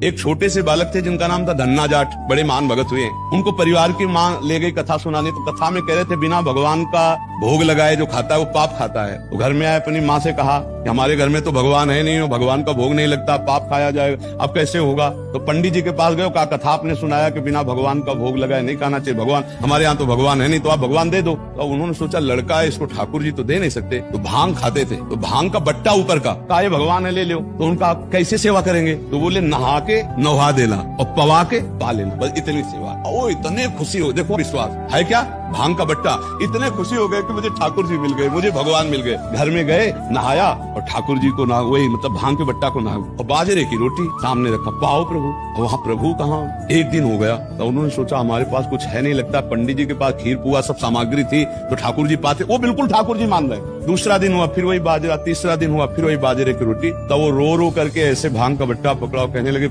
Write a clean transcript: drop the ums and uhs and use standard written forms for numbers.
एक छोटे से बालक थे जिनका नाम था धन्ना जाट, बड़े महान भगत हुए। उनको परिवार की माँ ले गई कथा सुनाने, तो कथा में कह रहे थे बिना भगवान का भोग लगाए जो खाता है वो पाप खाता है। तो घर में आए, अपनी माँ से कहा कि हमारे घर में तो भगवान है नहीं, भगवान का भोग नहीं लगता, पाप खाया जाएगा, अब कैसे होगा। तो पंडित जी के पास गए, कहा कथा आपने सुनाया कि बिना भगवान का भोग लगाए नहीं खाना चाहिए, भगवान हमारे यहाँ तो भगवान है नहीं, तो आप भगवान दे दो। तो उन्होंने सोचा लड़का है, इसको ठाकुर जी तो दे नहीं सकते, तो भांग खाते थे, तो भांग का बट्टा ऊपर का ये भगवान है, ले लो। तो उनका कैसे सेवा करेंगे, तो बोले नहा के नहा देना और पवा के पा लेना, बस इतनी सेवा। ओ इतने खुशी हो, देखो विश्वास है क्या, भांग का बट्टा, इतने खुशी हो गए कि मुझे ठाकुर जी मिल गए, मुझे भगवान मिल गए। घर में गए, नहाया और ठाकुर जी को ना वही मतलब भांग के बट्टा को ना और बाजरे की रोटी सामने रखा, पाओ प्रभु। वहाँ प्रभु कहाँ, एक दिन हो गया। तो उन्होंने सोचा हमारे पास कुछ है नहीं लगता, पंडित जी के पास खीर पुआ सब सामग्री थी तो ठाकुर जी पाते, वो बिल्कुल ठाकुर जी मान रहे। दूसरा दिन हुआ फिर वही बाजरा, तीसरा दिन हुआ फिर वही बाजरे की रोटी। तो वो रो रो करके ऐसे भांग का बट्टा पकड़ा, कहने लगे